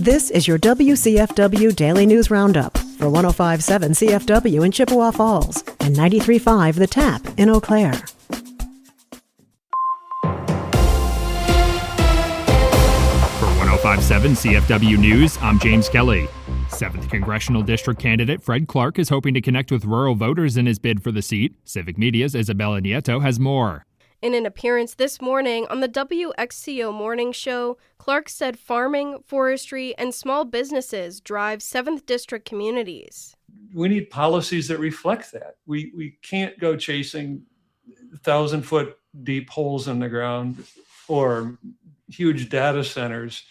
This is your WCFW Daily News Roundup for 105.7 CFW in Chippewa Falls and 93.5 The Tap in Eau Claire. For 105.7 CFW News, I'm James Kelly. 7th Congressional District candidate Fred Clark is hoping to connect with rural voters in his bid for the seat. Civic Media's Isabella Nieto has more. In an appearance this morning on the WXCO Morning Show, Clark said farming, forestry, and small businesses drive 7th District communities. We need policies that reflect that. We can't go chasing 1,000-foot deep holes in the ground or huge data centers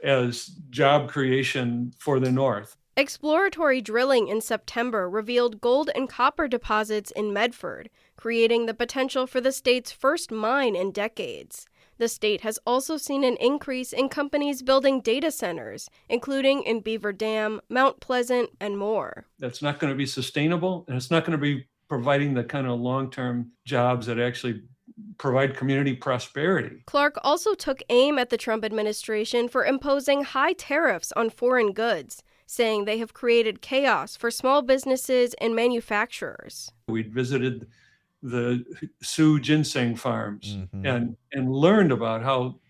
as job creation for the North. Exploratory drilling in September revealed gold and copper deposits in Medford, creating the potential for the state's first mine in decades. The state has also seen an increase in companies building data centers, including in Beaver Dam, Mount Pleasant, and more. That's not going to be sustainable, and it's not going to be providing the kind of long-term jobs that actually provide community prosperity. Clark also took aim at the Trump administration for imposing high tariffs on foreign goods, saying they have created chaos for small businesses and manufacturers. We visited the Sioux ginseng farms and learned about how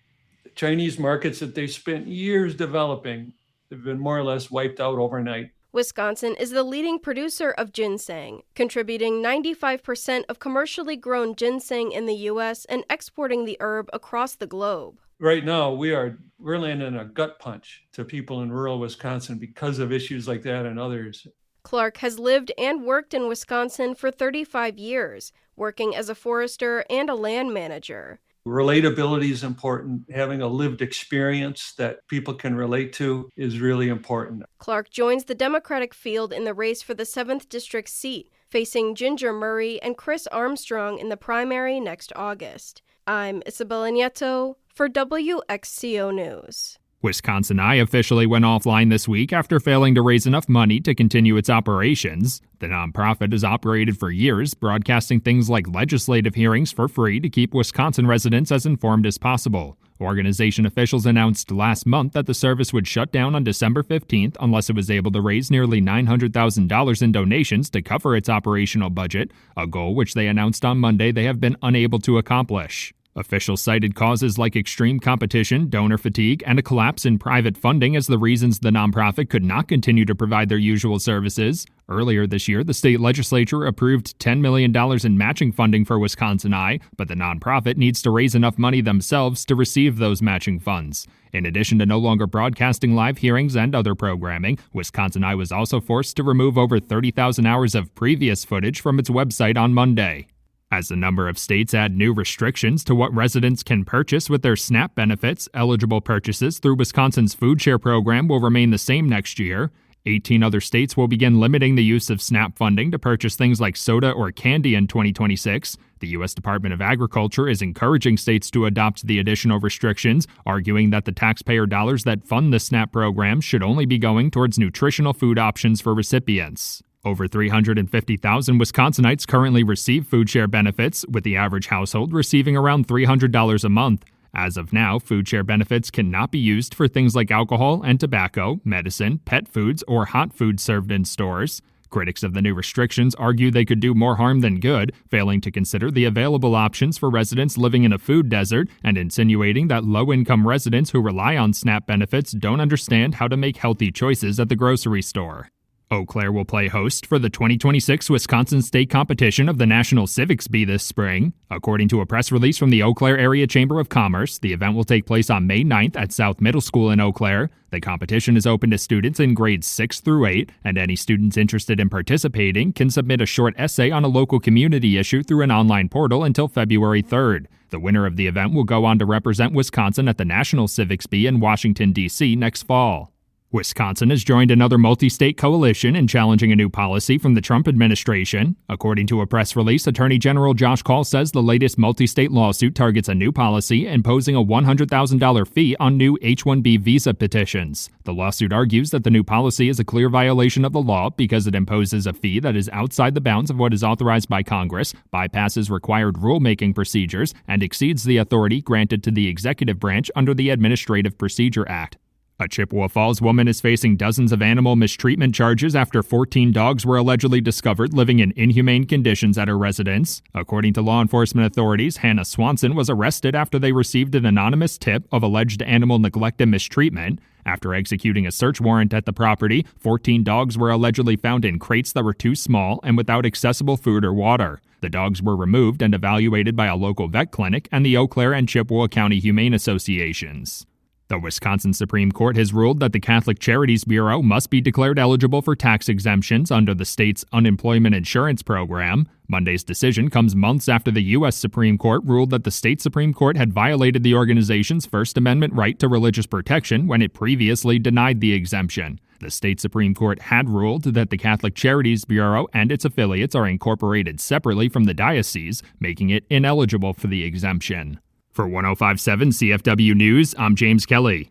Chinese markets that they spent years developing have been more or less wiped out overnight. Wisconsin is the leading producer of ginseng, contributing 95% of commercially grown ginseng in the U.S. and exporting the herb across the globe. Right now, we're landing a gut punch to people in rural Wisconsin because of issues like that and others. Clark has lived and worked in Wisconsin for 35 years, working as a forester and a land manager. Relatability is important. Having a lived experience that people can relate to is really important. Clark joins the Democratic field in the race for the 7th District seat, facing Ginger Murray and Chris Armstrong in the primary next August. I'm Isabella Nieto for WXCO News. Wisconsin Eye officially went offline this week after failing to raise enough money to continue its operations. The nonprofit has operated for years, broadcasting things like legislative hearings for free to keep Wisconsin residents as informed as possible. Organization officials announced last month that the service would shut down on December 15th unless it was able to raise nearly $900,000 in donations to cover its operational budget, a goal which they announced on Monday they have been unable to accomplish. Officials cited causes like extreme competition, donor fatigue, and a collapse in private funding as the reasons the nonprofit could not continue to provide their usual services. Earlier this year, the state legislature approved $10 million in matching funding for Wisconsin Eye, but the nonprofit needs to raise enough money themselves to receive those matching funds. In addition to no longer broadcasting live hearings and other programming, Wisconsin Eye was also forced to remove over 30,000 hours of previous footage from its website on Monday. As a number of states add new restrictions to what residents can purchase with their SNAP benefits, eligible purchases through Wisconsin's food share program will remain the same next year. 18 other states will begin limiting the use of SNAP funding to purchase things like soda or candy in 2026. The U.S. Department of Agriculture is encouraging states to adopt the additional restrictions, arguing that the taxpayer dollars that fund the SNAP program should only be going towards nutritional food options for recipients. Over 350,000 Wisconsinites currently receive food share benefits, with the average household receiving around $300 a month. As of now, food share benefits cannot be used for things like alcohol and tobacco, medicine, pet foods, or hot food served in stores. Critics of the new restrictions argue they could do more harm than good, failing to consider the available options for residents living in a food desert and insinuating that low-income residents who rely on SNAP benefits don't understand how to make healthy choices at the grocery store. Eau Claire will play host for the 2026 Wisconsin State Competition of the National Civics Bee this spring. According to a press release from the Eau Claire Area Chamber of Commerce, the event will take place on May 9th at South Middle School in Eau Claire. The competition is open to students in grades 6 through 8, and any students interested in participating can submit a short essay on a local community issue through an online portal until February 3rd. The winner of the event will go on to represent Wisconsin at the National Civics Bee in Washington, D.C. next fall. Wisconsin has joined another multi-state coalition in challenging a new policy from the Trump administration. According to a press release, Attorney General Josh Kaul says the latest multi-state lawsuit targets a new policy imposing a $100,000 fee on new H-1B visa petitions. The lawsuit argues that the new policy is a clear violation of the law because it imposes a fee that is outside the bounds of what is authorized by Congress, bypasses required rulemaking procedures, and exceeds the authority granted to the executive branch under the Administrative Procedure Act. A Chippewa Falls woman is facing dozens of animal mistreatment charges after 14 dogs were allegedly discovered living in inhumane conditions at her residence. According to law enforcement authorities, Hannah Swanson was arrested after they received an anonymous tip of alleged animal neglect and mistreatment. After executing a search warrant at the property, 14 dogs were allegedly found in crates that were too small and without accessible food or water. The dogs were removed and evaluated by a local vet clinic and the Eau Claire and Chippewa County Humane Associations. The Wisconsin Supreme Court has ruled that the Catholic Charities Bureau must be declared eligible for tax exemptions under the state's unemployment insurance program. Monday's decision comes months after the U.S. Supreme Court ruled that the state Supreme Court had violated the organization's First Amendment right to religious protection when it previously denied the exemption. The state Supreme Court had ruled that the Catholic Charities Bureau and its affiliates are incorporated separately from the diocese, making it ineligible for the exemption. For 105.7 CFW News, I'm James Kelly.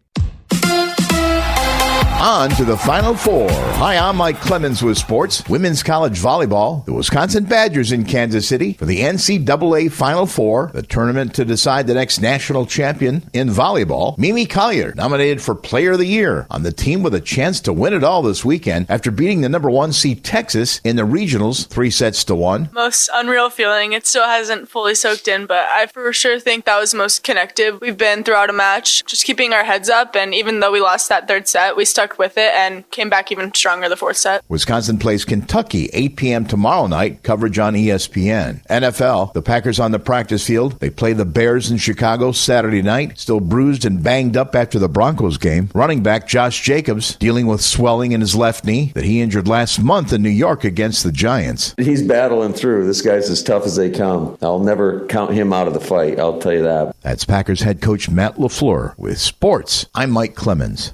On to the Final Four. Hi, I'm Mike Clemens with sports. Women's college volleyball. The Wisconsin Badgers in Kansas City for the NCAA Final Four, the tournament to decide the next national champion in volleyball. Mimi Collier, nominated for Player of the Year, on the team with a chance to win it all this weekend after beating the number 1 seed Texas in the regionals 3-1. Most unreal feeling. It still hasn't fully soaked in, but I for sure think that was most connected we've been throughout a match. Just keeping our heads up, and even though we lost that third set, we stuck with it and came back even stronger the fourth set. Wisconsin plays Kentucky 8 p.m. tomorrow night, coverage on ESPN. NFL, the Packers on the practice field. They play the Bears in Chicago Saturday night, still bruised and banged up after the Broncos game. Running back Josh Jacobs dealing with swelling in his left knee that he injured last month in New York against the Giants. He's battling through. This guy's as tough as they come. I'll never count him out of the fight, I'll tell you that. That's Packers head coach Matt LaFleur with sports. I'm Mike Clemens.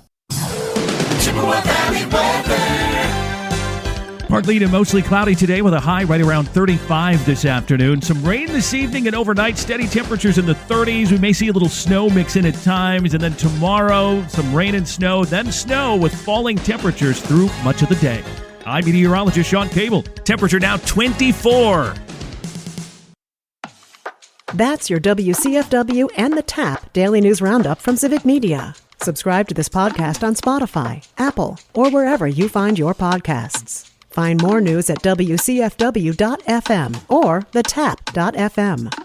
Partly to mostly cloudy today with a high right around 35 this afternoon. Some rain this evening and overnight, steady temperatures in the 30s. We may see a little snow mix in at times. And then tomorrow, some rain and snow, then snow with falling temperatures through much of the day. I'm meteorologist Sean Cable. Temperature now 24. That's your WCFW and the TAP Daily News Roundup from Civic Media. Subscribe to this podcast on Spotify, Apple, or wherever you find your podcasts. Find more news at WCFW.FM or thetap.fm.